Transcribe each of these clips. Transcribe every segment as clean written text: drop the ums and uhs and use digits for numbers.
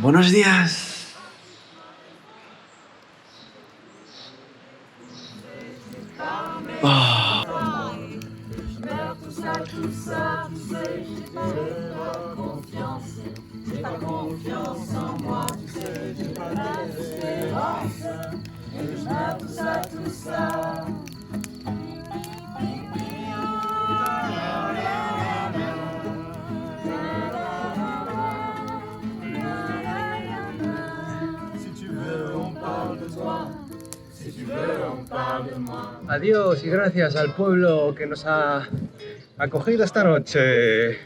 Buenos días. Adiós y gracias al pueblo que nos ha acogido esta noche.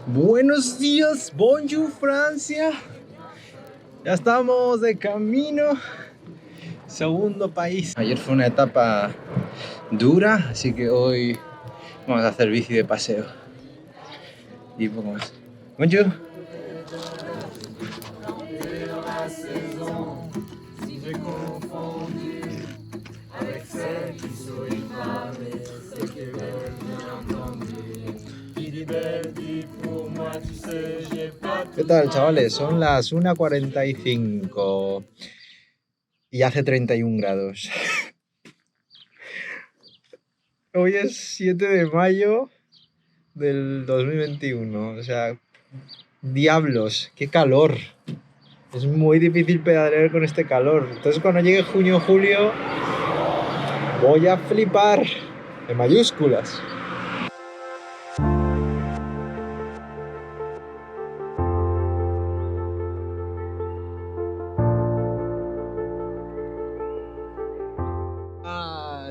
Buenos días, bonjour Francia. Ya estamos de camino. Segundo país. Ayer fue una etapa dura, así que hoy vamos a hacer bici de paseo. Y poco más. Bonjour. ¿Qué tal, chavales? Son las 1:45 y hace 31 grados. Hoy es 7 de mayo del 2021. O sea, diablos, qué calor. Es muy difícil pedalear con este calor. Entonces cuando llegue junio o julio voy a flipar en mayúsculas.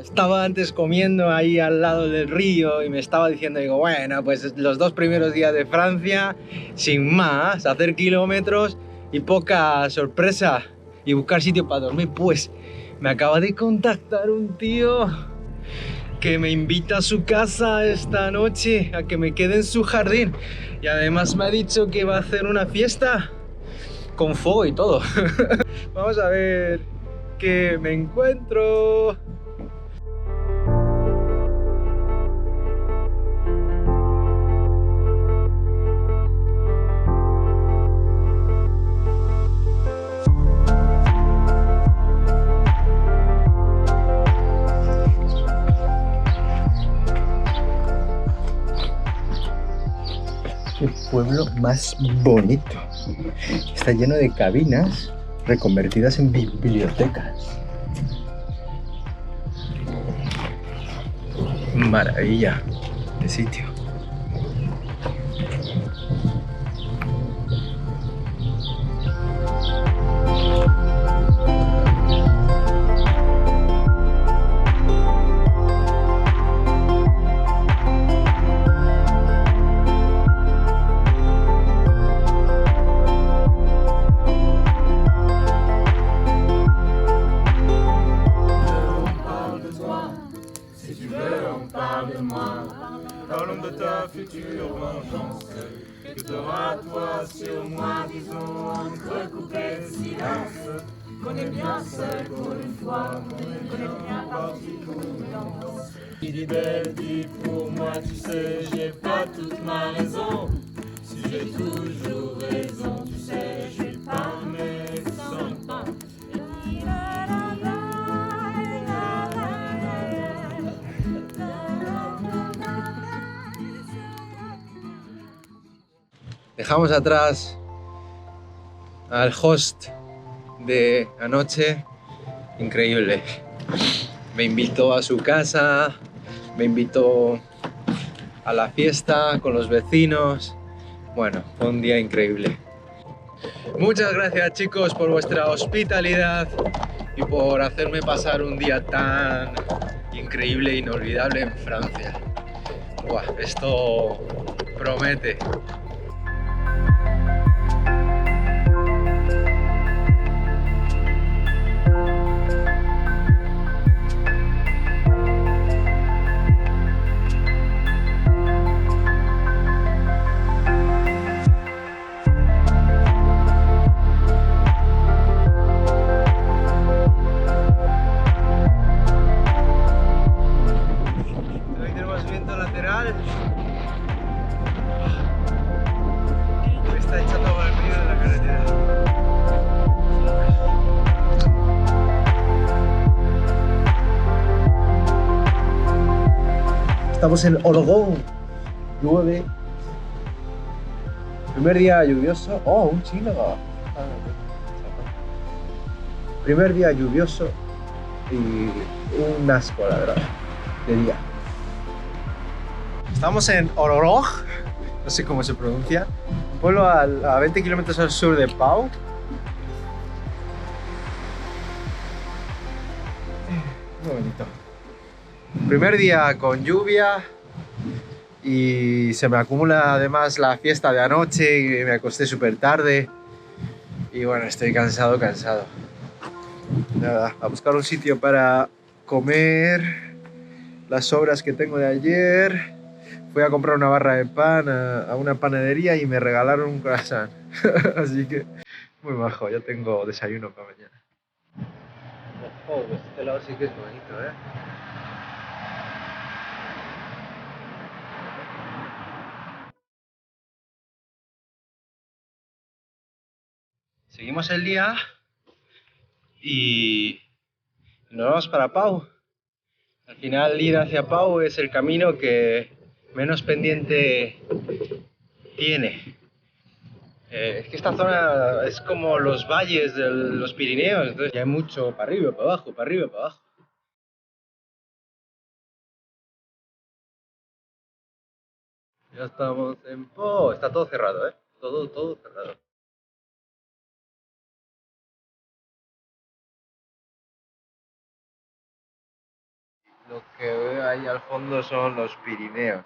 Estaba antes comiendo ahí al lado del río y me estaba diciendo, digo, bueno, pues los 2 primeros días de Francia, sin más, hacer kilómetros y poca sorpresa y buscar sitio para dormir. Pues me acaba de contactar un tío que me invita a su casa esta noche, a que me quede en su jardín, y además me ha dicho que va a hacer una fiesta con fuego y todo. Vamos a ver qué me encuentro. Qué pueblo más bonito. Está lleno de cabinas reconvertidas en bibliotecas. Maravilla de sitio. Parlons de ta future vengeance, que t'aura toi sur moi, disons, entrecoupé de silence. Qu'on est bien seul pour une fois, qu'on est bien parti pour une danse. Il dit belle, dis pour moi, tu sais, j'ai pas toute ma raison. Si j'ai toujours raison, tu sais, je suis pas méchant. Dejamos atrás al host de anoche, increíble. Me invitó a su casa, me invitó a la fiesta con los vecinos. Bueno, fue un día increíble. Muchas gracias, chicos, por vuestra hospitalidad y por hacerme pasar un día tan increíble e inolvidable en Francia. Buah, esto promete. Estamos en Oloron. Llueve. Primer día lluvioso. Oh, un chino. Primer día lluvioso y un asco, la verdad, de día. Estamos en Oloron, no sé cómo se pronuncia, un pueblo a 20 kilómetros al sur de Pau. Muy bonito. Primer día con lluvia y se me acumula además la fiesta de anoche y me acosté súper tarde y bueno, estoy cansado. Nada, a buscar un sitio para comer las sobras que tengo de ayer. Fui a comprar una barra de pan a una panadería y me regalaron un croissant. Así que muy bajo, ya tengo desayuno para mañana. Ojo, pues este lado sí que es bonito, ¿eh? Seguimos el día y nos vamos para Pau. Al final ir hacia Pau es el camino que menos pendiente tiene. Es que esta zona es como los valles de los Pirineos, entonces ya hay mucho para arriba, para abajo, para arriba, para abajo. Ya estamos en Pau, está todo cerrado, ¿eh? Todo cerrado. Lo que veo ahí al fondo son los Pirineos.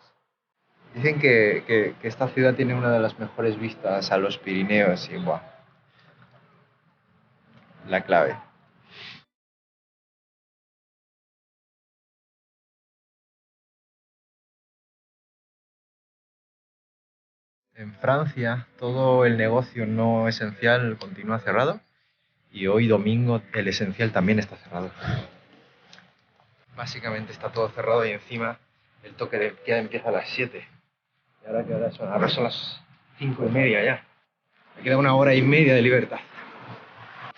Dicen que esta ciudad tiene una de las mejores vistas a los Pirineos y ¡buah! La clave. En Francia todo el negocio no esencial continúa cerrado y hoy domingo el esencial también está cerrado. Básicamente está todo cerrado y encima el toque de queda empieza a las 7. ¿Y ahora qué hora son? Ahora son las 5:30 ya. Me queda 1 hora y media de libertad.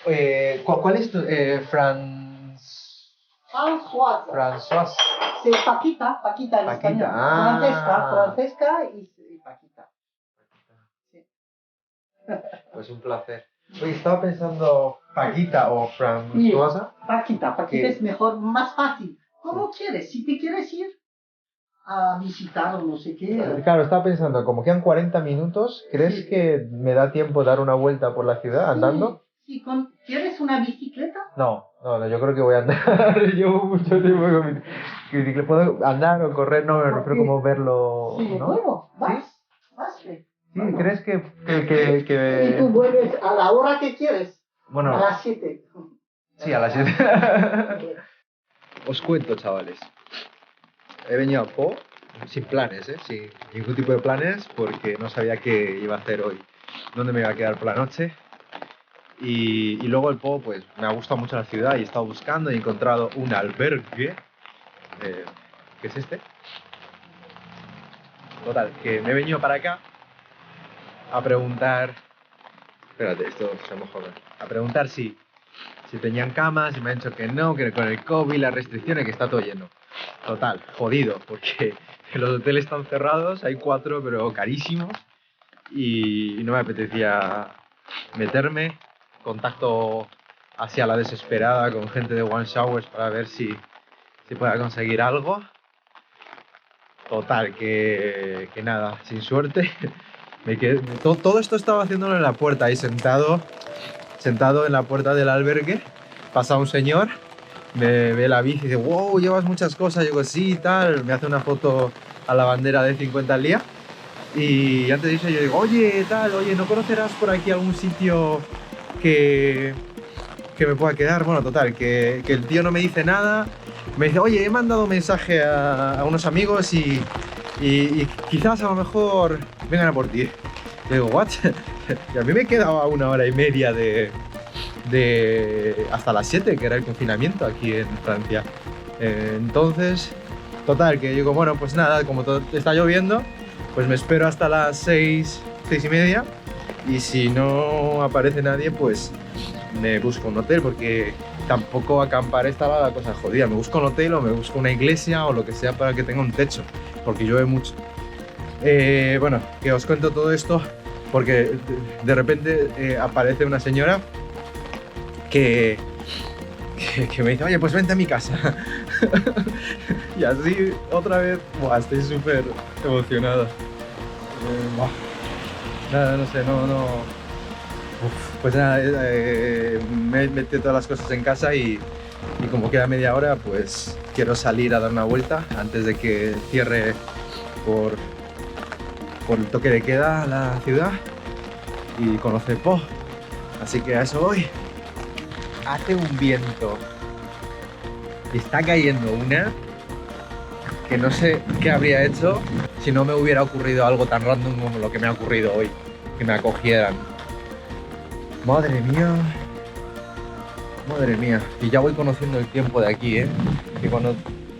¿Cuál es tu Françoise? Sí, Paquita en español. Francesca y Paquita. Sí. Pues un placer. Oye, estaba pensando Paquita o Françoise. Paquita es mejor, más fácil. ¿Cómo quieres? Si te quieres ir a visitar o no sé qué. Claro, estaba pensando, como quedan 40 minutos, ¿crees que me da tiempo dar una vuelta por la ciudad andando? Sí, ¿quieres una bicicleta? No, yo creo que voy a andar. Llevo mucho tiempo con mi bicicleta. ¿Puedo andar o correr? No, me refiero como verlo, Sí, ¿no? bueno, vas. Sí, ¿crees que... Y tú vuelves a la hora que quieres. Bueno, a las 7. Sí, a las 7. Os cuento, chavales. He venido a Po sin planes, sin ningún tipo de planes, porque no sabía qué iba a hacer hoy, dónde me iba a quedar por la noche. Y luego el Po, pues me ha gustado mucho la ciudad y he estado buscando y he encontrado un albergue, que es este. Total, que me he venido para acá a preguntar... Espérate, esto se me jode. A preguntar si tenían camas y me han dicho que no, que con el COVID, las restricciones, que está todo lleno. Total, jodido, porque los hoteles están cerrados, hay 4, pero carísimos, y no me apetecía meterme. Contacto hacia la desesperada con gente de One Showers para ver si pueda conseguir algo. Total, que nada, sin suerte. Todo esto estaba haciéndolo en la puerta, ahí sentado en la puerta del albergue. Pasa un señor, me ve la bici y dice, wow, llevas muchas cosas. Yo digo, sí, tal. Me hace una foto a la bandera de 50 al día. Y antes de eso yo digo, oye, ¿no conocerás por aquí algún sitio que me pueda quedar? Bueno, total, que el tío no me dice nada. Me dice, oye, he mandado un mensaje a unos amigos y quizás a lo mejor vengan a por ti. Y digo, ¿what? Y a mí me quedaba 1 hora y media de hasta las 7, que era el confinamiento aquí en Francia. Entonces, total, que digo, bueno, pues nada, como todo está lloviendo, pues me espero hasta las 6:30, y si no aparece nadie, pues me busco un hotel, porque tampoco acampar está la cosa jodida. Me busco un hotel o me busco una iglesia o lo que sea para que tenga un techo, porque llueve mucho. Bueno, que os cuento todo esto porque de repente aparece una señora que me dice, oye, pues vente a mi casa. Y así otra vez, buah, estoy súper emocionado. Nada, no sé, no. Pues nada, me he metido todas las cosas en casa y como queda media hora, pues quiero salir a dar una vuelta antes de que cierre por el toque de queda la ciudad y conocer Po. Así que a eso voy. Hace un viento. Está cayendo una que no sé qué habría hecho si no me hubiera ocurrido algo tan random como lo que me ha ocurrido hoy. Que me acogieran. Madre mía. Madre mía. Y ya voy conociendo el tiempo de aquí, ¿eh? Que cuando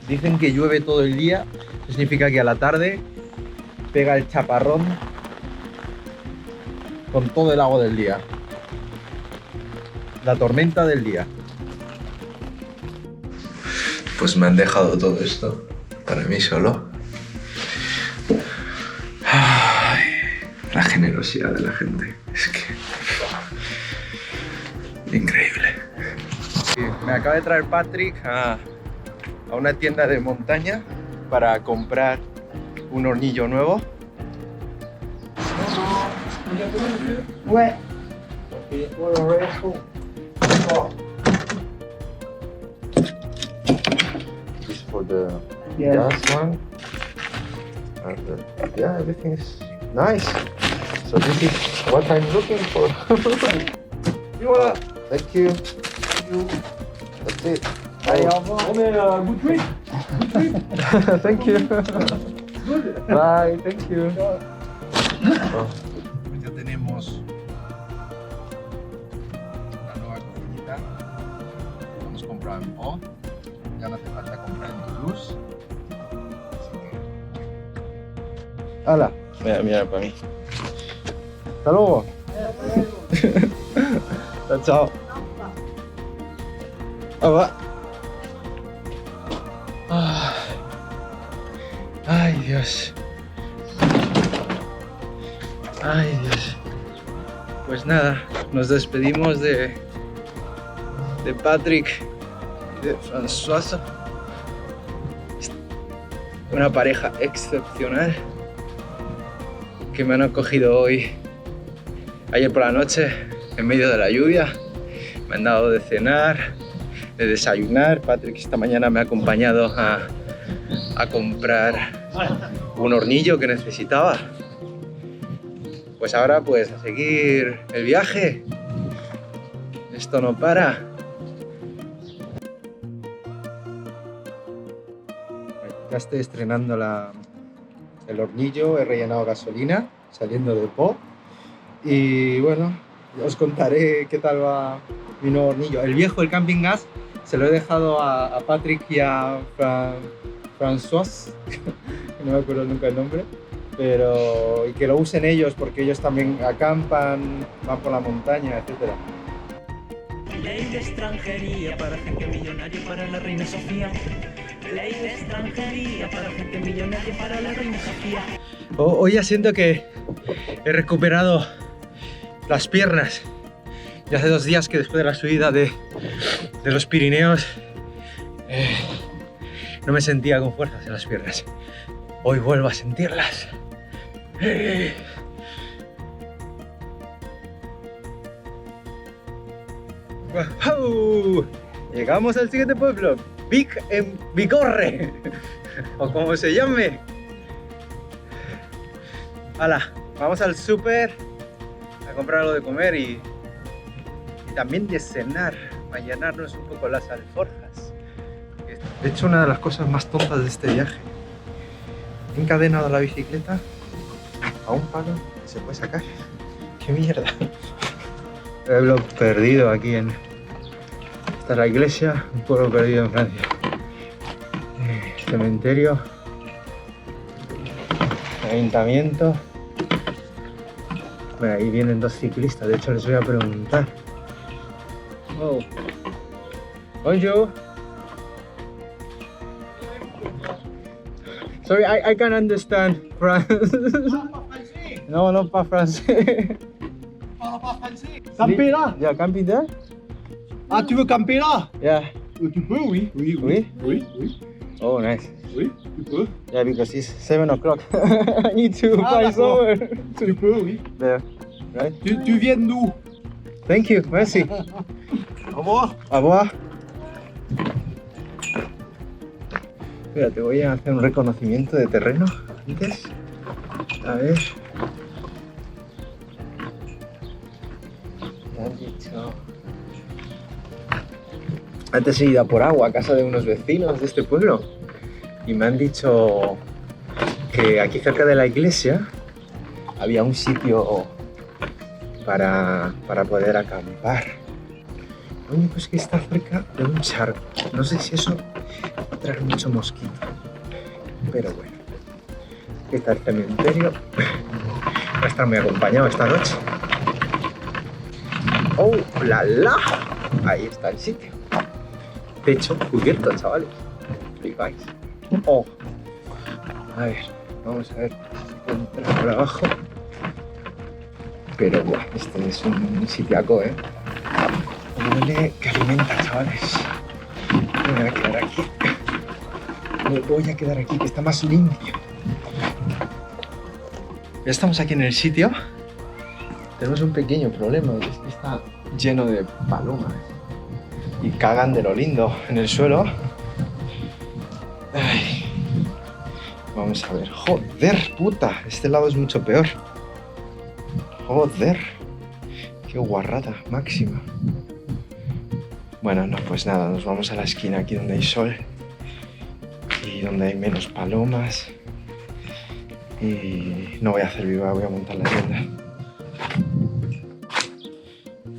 dicen que llueve todo el día, eso significa que a la tarde pega el chaparrón con todo el agua del día. La tormenta del día. Pues me han dejado todo esto para mí solo. Ay, la generosidad de la gente. Es que... increíble. Me acaba de traer Patrick a una tienda de montaña para comprar un hornillo nuevo. Ouais. This for the Yeah. gas one. And yeah, everything is nice. So this is what I'm looking for. Voilà. Thank you. That's it. Allez, au revoir. On est good trip. Thank you. Bye, thank you. Pues ya tenemos una nueva cocinita. Hemos comprado en Po. Ya no hace falta comprar en Toulouse. Así que... ¡Hala! Mira para mí. ¡Hasta luego! Chao, chao. Va. Ay, Dios. Ay, Dios. Pues nada, nos despedimos de Patrick y de Françoise. Una pareja excepcional que me han acogido hoy, ayer por la noche, en medio de la lluvia. Me han dado de cenar, de desayunar. Patrick esta mañana me ha acompañado a comprar un hornillo que necesitaba. Pues ahora pues a seguir el viaje. Esto no para. Ya estoy estrenando el hornillo, he rellenado gasolina saliendo de Po. Y bueno, os contaré qué tal va mi nuevo hornillo. El viejo, el camping gas, se lo he dejado a Patrick y a Françoise, que no me acuerdo nunca el nombre, pero y que lo usen ellos porque ellos también acampan, van por la montaña, etc. Ley de extranjería para gente millonaria, para la reina Sofía. Ley de extranjería para gente millonaria, para la reina Sofía. Hoy ya siento que he recuperado las piernas. Ya hace 2 días que después de la subida de los Pirineos no me sentía con fuerzas en las piernas. Hoy vuelvo a sentirlas. ¡Wow! Llegamos al siguiente pueblo, Vic en Bigorre, o como se llame. ¡Hala! Vamos al súper a comprar algo de comer y también de cenar, a llenarnos un poco las alforjas. He hecho una de las cosas más tontas de este viaje. He encadenado la bicicleta a un palo que se puede sacar. ¡Qué mierda! Pueblo perdido aquí en... Esta es la iglesia, un pueblo perdido en Francia. Cementerio. Ayuntamiento. Bueno, ahí vienen 2 ciclistas, de hecho les voy a preguntar Oh. Bonjour. Sorry, I can't understand France. No, no, pas français. Camper là? Yeah, camping there? Ah, tu veux camper là? Yeah. Tu peux, oui. Oui, Oui? oui, oui. Oh, nice. Oui, tu peux. Yeah, because it's 7 o'clock. I need to find d'accord. somewhere Tu peux, oui. there. Right? Tu viens d'où? Thank you, merci. Au revoir. Au revoir. Espérate, voy a hacer un reconocimiento de terreno antes. A ver. Me han dicho. Antes he ido a por agua a casa de unos vecinos de este pueblo y me han dicho que aquí cerca de la iglesia había un sitio para poder acampar. Oye, pues que está cerca de un charco. No sé si eso va a traer mucho mosquito, pero bueno. Aquí está el cementerio. Va a estar muy acompañado esta noche. ¡Oh, la la! Ahí está el sitio. Techo cubierto, chavales. Flipáis. Oh. A ver, vamos a ver si puedo entrar por abajo. Pero buah, este es un sitiaco, ¿eh? Huele que alimenta, chavales. Me voy a quedar aquí. Me voy a quedar aquí, que está más limpio. Ya estamos aquí en el sitio. Tenemos un pequeño problema, y es que está lleno de palomas. Y cagan de lo lindo en el suelo. Ay. Vamos a ver. Joder, puta. Este lado es mucho peor. Joder. Qué guarrada máxima. Bueno, no, pues nada. Nos vamos a la esquina aquí donde hay sol. Y donde hay menos palomas. Y no voy a hacer viva, voy a montar la tienda.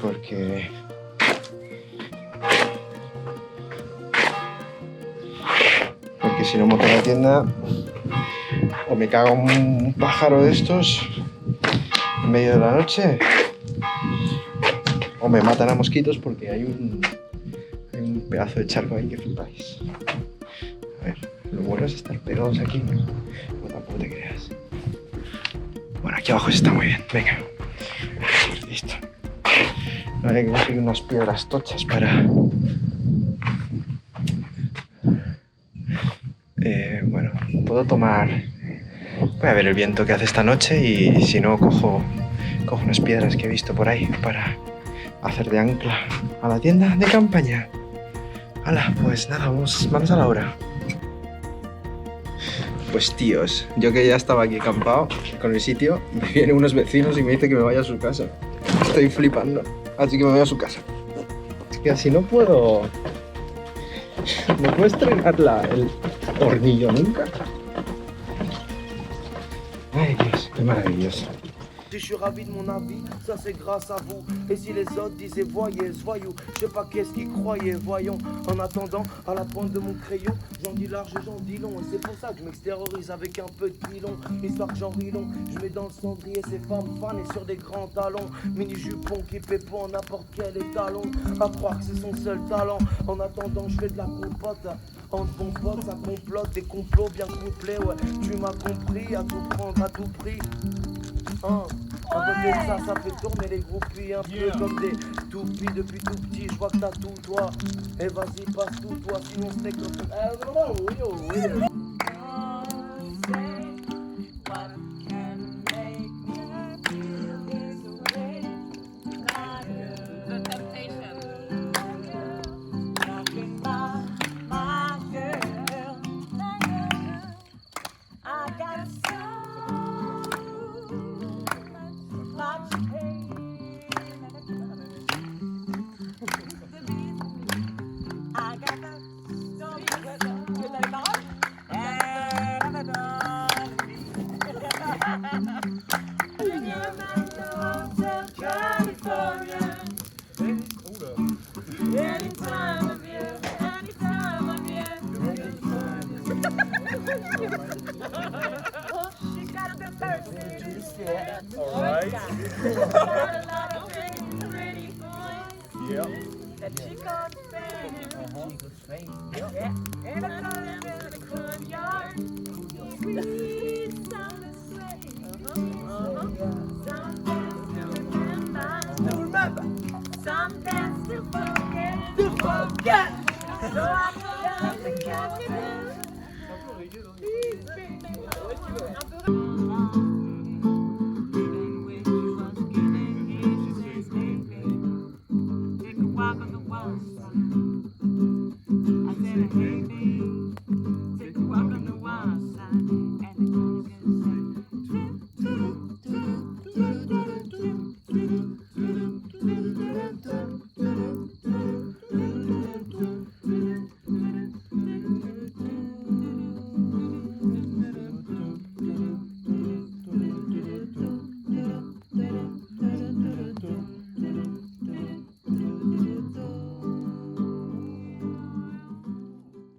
Porque si no monto la tienda o me caga un pájaro de estos en medio de la noche o me matan a mosquitos porque hay un pedazo de charco ahí que flipáis. A ver, lo bueno es estar pegados aquí, no tampoco te creas. Bueno, aquí abajo está muy bien, venga. Listo. Ahora hay que conseguir unas piedras tochas para... bueno, puedo tomar... Voy a ver el viento que hace esta noche y si no cojo unas piedras que he visto por ahí para hacer de ancla a la tienda de campaña. Hala, pues nada, vamos a la hora. Pues tíos, yo que ya estaba aquí acampado con el sitio, me vienen unos vecinos y me dicen que me vaya a su casa. Estoy flipando, así que me voy a su casa. Que así no puedo estrenar el hornillo nunca. Ay Dios, qué maravilloso. Si je suis ravi de mon avis, ça c'est grâce à vous. Et si les autres disaient voyez, voyou, je sais pas qu'est-ce qu'ils croyaient, voyons. En attendant, à la pointe de mon crayon, j'en dis large et j'en dis long. Et c'est pour ça que je m'extériorise avec un peu de pilon. Histoire que j'en ris long, je mets dans le cendrier ces femmes fanées sur des grands talons. Mini-jupon qui pépon n'importe quel étalon. À croire que c'est son seul talent. En attendant, je fais de la compote. Entre bons potes, ça complote, des complots bien complets, ouais. Tu m'as compris, à tout prendre, à tout prix. À côté de ça, ça fait tourner les groupies un peu comme des toupies depuis tout petit. Je vois que t'as tout, toi. Et vas-y, passe tout, toi, sinon c'est comme... that Chico's fan. Yeah. And I got him in the courtyard. Sweet summer sway. Some dance to remember. Some dance to forget. So I put up the captain.